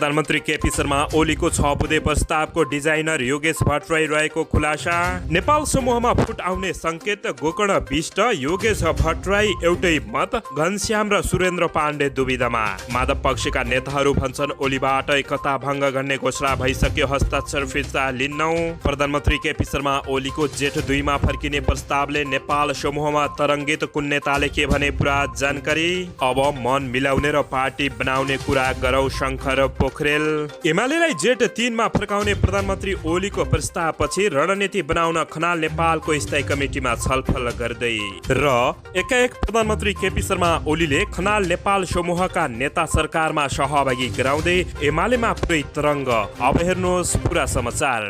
प्रधानमन्त्री केपी शर्मा ओलीको 6 बुँदे प्रस्तावको डिजाइनर योगेश भट्टराई रहेको खुलासा। नेपाल समूहमा फुट आउने संकेत गोकर्ण विष्ट योगेश भट्टराई एउटै मत, घनश्याम र सुरेन्द्र पाण्डे दुविधामा। माधव पक्षका नेताहरू भन्छन् ओलीबाट एकता भङ्ग गर्ने घोषणा भइसक्यो, हस्ताक्षर फिर्ता लिन्नौ। प्रधानमन्त्री केपी शर्मा ओलीको जेठ 2 मा फर्किने प्रस्तावले नेपाल समूहमा तरङ्गित, कुन नेताले के भने पुरा जानकारी। अब मन मिलाउने र पार्टी बनाउने कुरा गरौ शङ्कर पोखरेल। एमालेलाई जेठ 3 मा फर्काउने प्रधानमन्त्री ओलीको प्रस्तावपछि रणनीति बनाउन खनाल नेपालको स्थायी कमिटीमा छलफल गर्दै र एकाएक प्रधानमन्त्री केपी शर्मा ओलीले खनाल नेपाल समूहका नेता सरकारमा सहभागी गराउँदै एमालेमा पुरै तरङ्ग। अब हेर्नुहोस् पुरा समाचार।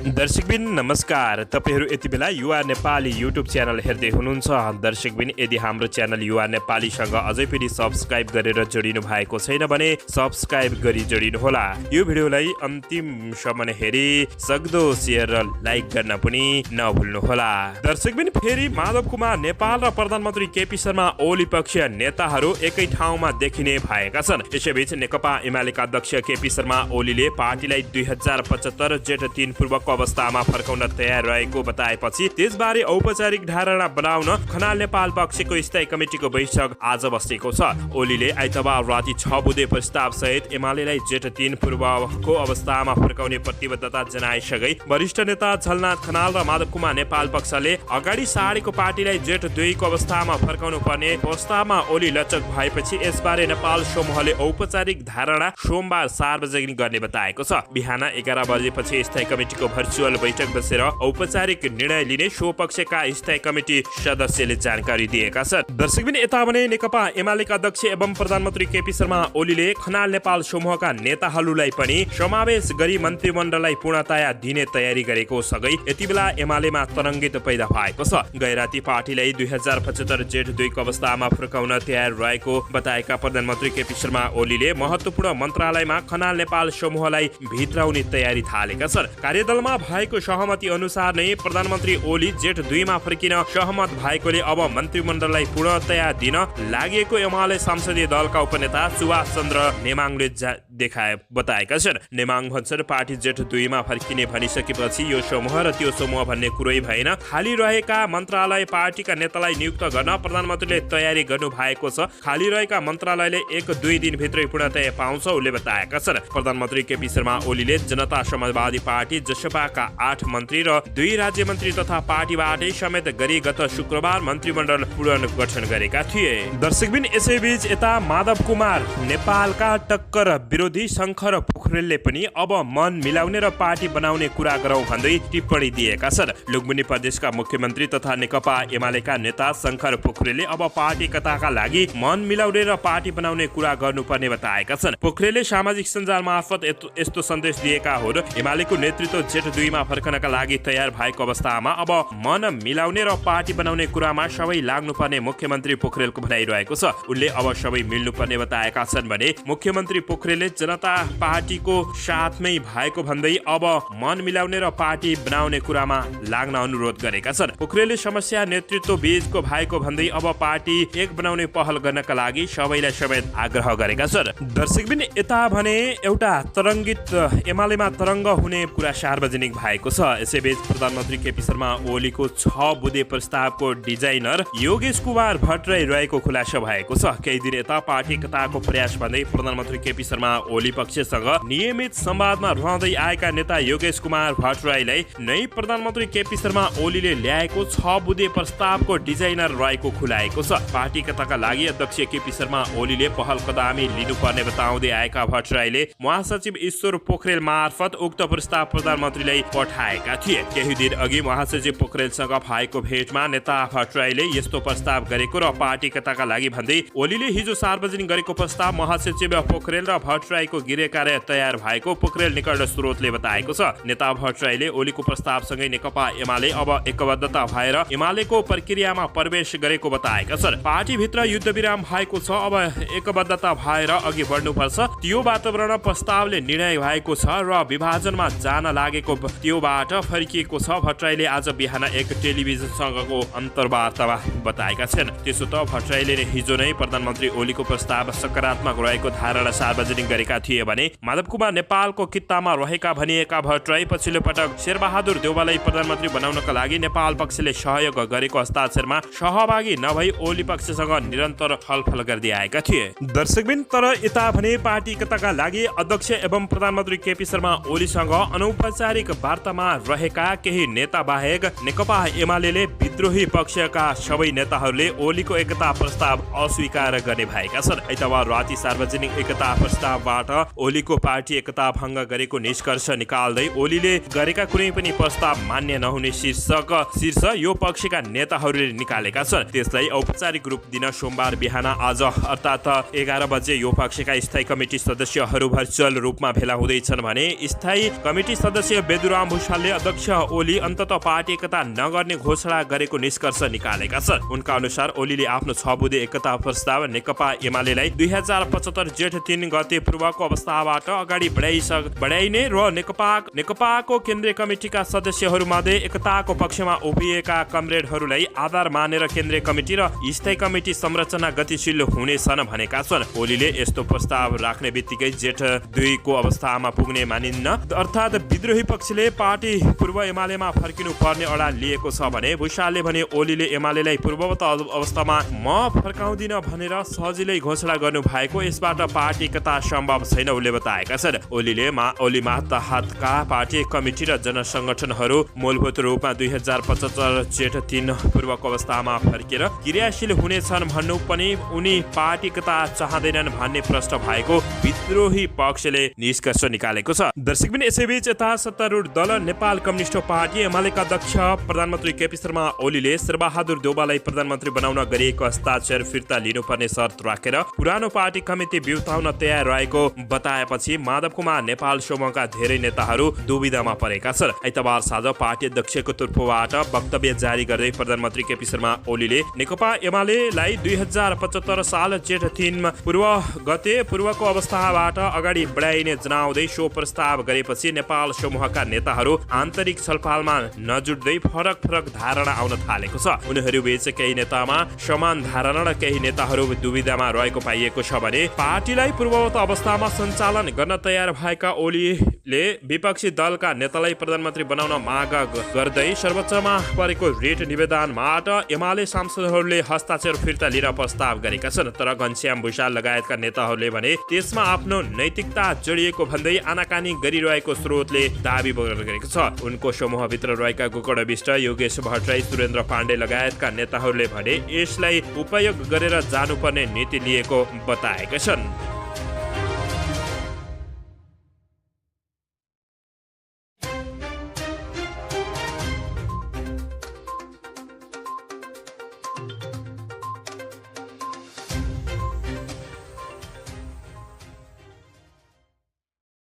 दर्शकबिन नमस्कार, तपाईहरू यति बेला युवा नेपाली युट्युब च्यानल हेर्दै हुनुहुन्छ। दर्शकबिन यदि हाम्रो च्यानल युवा नेपालीसँग अझै पनि सब्स्क्राइब गरेर जोडिनु भएको छैन भने सब्स्क्राइब गरी जोडिनुहोला। यो भिडियोलाई अन्तिमसम्म हेरी सक्दो सेयर र लाइक गर्न पनि नभुल्नुहोला। दर्शकबिन फेरि माधव कुमार नेपाल र प्रधानमन्त्री केपी शर्मा ओली पक्षीय नेताहरू एकै ठाउँमा देखिने भएका छन्। यसैबीच नेकपा एमालेका अध्यक्ष केपी शर्मा ओलीले पार्टीलाई 2075 जेठ 3 पूर्वको अवस्थामा फर्काउन तयार रहेको बताएपछि त्यसबारे औपचारिक धारणा बनाउन खनाल नेपाल पक्षको स्थायी कमिटीको बैठक आज बसेको छ। ओलीले आइतबार राति 6 बुँदे प्रस्ताव सहित एमालेलाई जेठ 3 पूर्वको अवस्थामा फर्काउने प्रतिबद्धता जनाइसकै वरिष्ठ नेता झलनाथ खनाल र माधव कुमार नेपाल पक्षले अगाडि सारेको पार्टीलाई जेठ 2 को अवस्थामा फर्काउनु पर्ने प्रस्तावमा ओली लचक भएपछि यसबारे नेपाल समूहले औपचारिक धारणा सोमबार सार्वजनिक गर्ने बताएको छ। बिहान 11 बजेपछि स्थायी कमिटीको भर्चुअल बैठक बसेर औपचारिक निर्णय लिने सो पक्षका स्थायी कमिटी सदस्यले जानकारी दिएका छन्। दर्शकबिन यता भने नेकपा एमालेका अध्यक्ष एवं प्रधानमन्त्री केपी शर्मा ओलीले खनाल नेपाल समूहका नेताहरूलाई पनि समावेश गरी मन्त्रीमण्डललाई पूर्णतया दिने तयारी गरेको सँगै यति बेला एमालेमा तरङ्गित पैदा भएको छ। गैराती पार्टीलाई 2075 जेठ 2 को अवस्थामा फर्काउन तयार रहेको बताएका प्रधानमन्त्री केपी शर्मा ओलीले महत्त्वपूर्ण मन्त्रालयमा खनाल नेपाल समूहलाई भित्राउने तयारी थालेका छन्। कार्यदलमा भएको सहमति अनुसार नै प्रधानमन्त्री ओली जेठ 2 मा फर्किन सहमत भएकोले अब मन्त्रीमण्डललाई पूर्णतया दिन लागेको एमाले संसदीय दलका उपनेता सुभाष चन्द्र नेमाङले बताएका छन्। नेमाङ भन्छन् पार्टी जेठ 2 मा फर्किने भनिसकेपछि यो समूह र त्यो समूह भन्ने कुरै भएन, खाली रहेका मन्त्रालय पार्टीका नेतालाई नियुक्त गर्न प्रधानमन्त्रीले तयारी गर्नु भएको छ। खाली रहेका मन्त्रालयले 1-2 दिन भित्रै पूर्णतया पाउँछ उनले बताएका छन्। प्रधानमन्त्री केपी शर्मा ओलीले जनता समाजवादी पार्टी जसपाका 8 मन्त्री र 2 राज्य मन्त्री तथा पार्टीबाटै समेत गरी गत शुक्रबार मन्त्रीमण्डल पुनर्गठन गरेका थिए। दर्शकबिन यसैबीच यता माधव कुमार नेपालका टक्कर विरोधी शङ्कर पोखरेलले पनि अब मन मिलाउने र पार्टी बनाउने कुरा गरौँ भन्दै टिप्पणी दिएका छन्। लुम्बिनी प्रदेशका मुख्यमन्त्री तथा नेकपा एमालेका नेता शङ्कर पोखरेलले अब पार्टी कताका लागि मन मिलाउने र पार्टी बनाउने कुरा गर्नुपर्ने बताएका छन्। पोखरेलले सामाजिक सञ्जाल मार्फत यस्तो सन्देश दिएका हुन्। एमालेको नेतृत्व जेठ 2 मा फर्कनका लागि तयार भएको अवस्थामा अब मन मिलाउने र पार्टी बनाउने कुरामा सबै लाग्नुपर्ने मुख्यमन्त्री पोखरेलको भनाइरहेको छ। उनले अब सबै मिल्नुपर्ने बताएका छन् भने मुख्यमन्त्री पोखरेलले जनता पार्टीको साथमै भएको भन्दै अब मन मिलाउने र पार्टी बनाउने कुरामा लाग्न अनुरोध गरेका छन्। पोखरेलले समस्या नेतृत्व बीचको भएको भन्दै अब पार्टी एक बनाउने पहल गर्नका लागि सबैलाई समेत आग्रह गरेका छन्। दर्शकबिन यता भने एउटा तरङ्गित एमालेमा तरङ्ग हुने कुरा सार्वजनिक भएको छ। यसैबीच प्रधानमन्त्री केपी शर्मा ओलीको 6 बुँदे प्रस्तावको डिजाइनर योगेश कुमार भट्टराई रहेको खुलासा भएको छ। केही दिन यता पार्टी कताको प्रयास भन्दै प्रधानमन्त्री केपी शर्मा ओली पक्षसँग नियमित संवादमा रहँदै आएका नेता योगेश कुमार भट्टराईलाई नै प्रधानमन्त्री केपी शर्मा ओलीले ल्याएको 6 बुँदे प्रस्तावको डिजाइनर रहेको खुलाएको छ। पार्टी कताका लागि अध्यक्ष केपी शर्मा ओलीले पहल कदमी लिनुपर्ने बताउँदै आएका भट्टराईले महासचिव ईश्वर पोखरेल मार्फत उक्त प्रस्ताव प्रधानमन्त्रीलाई पठाएका थिए। केही दिन अघि महासचिव पोखरेलसँग भएको भेटमा नेता भट्टराईले यस्तो प्रस्ताव गरेको र पार्टी कताका लागि भन्दै ओलीले हिजो सार्वजनिक गरेको प्रस्ताव महासचिव पोखरेल र भट्टराईको गृह कार्य तयार भएको पोखरेल निकट स्रोतले बताएको छ। नेता भट्टराईले ओलीको प्रस्तावसँगै नेकपा एमाले अब एकबद्धता भएर एमालेको प्रक्रियामा प्रवेश गरेको बताएका छन्। पार्टीभित्र युद्धविराम भएको छ, अब एकबद्धता भएर अघि बढ्नुपर्छ। त्यो वातावरण प्रस्तावले निर्णय भएको छ र विभाजनमा जान लागेको भएको त्योबाट फर्किएको छ। भट्टराईले आज बिहान एक टेलिभिजनसँगको अन्तर्वार्तामा बताएका छन्। त्यसो त भट्टराईले हिजो नै प्रधानमन्त्री ओलीको प्रस्ताव सकारात्मक रहेको धारणा सार्वजनिक गरेका थिए भने माधव कुमार नेपालको कित्तामा रहेका भनिएका भट्टराई पछिल्लो पटक शेरबहादुर देउवालाई प्रधानमन्त्री बनाउनका लागि नेपाल पक्षले सहयोग गरेको हस्ताक्षरमा सहभागी नभई ओली पक्षसँग निरन्तर छलफल गर्दै आएका थिए। दर्शकबिन तर यता भने पार्टी एकताका लागि अध्यक्ष एवं प्रधानमन्त्री केपी शर्मा ओलीसँग अनौपचारिक वार्तामा रहेका केही नेता बाहेक नेकपा एमाले विद्रोही पक्षका सबै नेताहरूले ओलीको एकता प्रस्ताव अस्वीकार गर्ने भएका छन्। आइतबार राति सार्वजनिक एकता प्रस्तावबाट ओलीको पार्टी एकता भङ्ग गरेको निष्कर्ष निकाल्दै ओलीले गरेका कुनै पनि प्रस्ताव मान्य नहुने शीर्ष यो पक्षका नेताहरूले निकालेका छन्। त्यसलाई औपचारिक रूप दिन सोमबार बिहान आज अर्थात् 11 बजे यो पक्षका स्थायी कमिटी सदस्यहरू भर्चुअल रूपमा भेला हुँदैछन् भने स्थायी कमिटी सदस्य बेदुराम भुषालले अध्यक्ष ओली अन्ततः पार्टी एकता नगर्ने घोषणा गरेको निष्कर्ष निकालेका छन्। उनका अनुसार ओलीले आफ्नो 6 बुँदे एकता प्रस्ताव नेकपा एमालेलाई 2075 जेठ 3 गते पूर्वको अवस्थाबाट अगाडि बढाइने र नेकपाको केन्द्रीय कमिटीका सदस्यहरूमध्ये एकताको पक्षमा उभिएका कमरेडहरूलाई आधार मानेर केन्द्रीय कमिटी र स्थायी कमिटी संरचना गतिशील हुनेछन् भनेका छन्। ओलीले यस्तो प्रस्ताव राख्ने बित्तिकै जेठ 2 को अवस्थामा पुग्ने मानिन्न। अर्थात् विद्रोही पक्षले पार्टी पूर्व एमालेमा फर्किनु पर्ने अडान लिएको छ भने भुषालले भने ओलीले एमालेलाई पूर्ववत अवस्थामा म फर्काउँदिन भनेर सजिलै घोषणा गर्नु भएको, यसबाट पार्टी एकता सम्भव छैन उनले बताएका छन्। ओली मातहतका पार्टी कमिटी र जनसङ्गठनहरू मूलभूत रूपमा 2075 जेठ 3 पूर्वको अवस्थामा फर्केर क्रियाशील हुनेछन् भन्नु पनि उनी पार्टी एकता चाहँदैनन् भन्ने प्रश्न भएको विद्रोही पक्षले निष्कर्ष निकालेको छ। दर्शकबिन यसैबीच यता सत्तारूढ दल नेपाल कम्युनिस्ट पार्टी एमालेका अध्यक्ष प्रधानमन्त्री केपी शर्मा ओलीले शेरबहादुर देउवालाई प्रधानमन्त्री बनाउन गरिएको हस्ताक्षर फिर्ता लिनुपर्ने शर्त राखेर पुरानो पार्टी कमिटी बिउताउन तयार रहेको बताएपछि माधव कुमार नेपाल समूहका धेरै नेताहरू दुविधामा परेका छन्। आइतबार साँझ पार्टी अध्यक्षको तर्फबाट वक्तव्य जारी गर्दै प्रधानमन्त्री केपी शर्मा ओलीले नेकपा एमालेलाई 2075 साल जेठ 3 पूर्वको अवस्थाबाट अगाडि बढाइने जनाउँदै सो प्रस्ताव गरेपछि नेपाल समूहका नेताहरू आन्तरिक छलफलमा नजुट्दै फरक धारणा आउन थालेको छ। उनीहरू बीच केही नेतामा समान धारणा र केही नेताहरू दुविधामा रहेको पाइएको छ भने पार्टीलाई पूर्ववत अवस्थामा सञ्चालन गर्न तयार भएका ओलीले विपक्षी दलका नेतालाई प्रधानमन्त्री बनाउन माग गर्दै सर्वोच्चमा परेको रिट निवेदनबाट एमाले सांसदहरूले हस्ताक्षर फिर्ता लिन प्रस्ताव गरेका छन्। तर घनश्याम भुषाल लगायतका नेताहरूले भने त्यसमा आफ्नो नैतिकता जडिएको भन्दै आनाकानी गरिरहेको स्रोतले दाबी गरेको छ। उनको समूहभित्र रहेका गोकर्ण विष्ट, योगेश भट्टराई, सुरेन्द्र पाण्डे लगायतका नेताहरूले भने यसलाई उपयोग गरेर जानुपर्ने नीति लिएको बताएका छन्।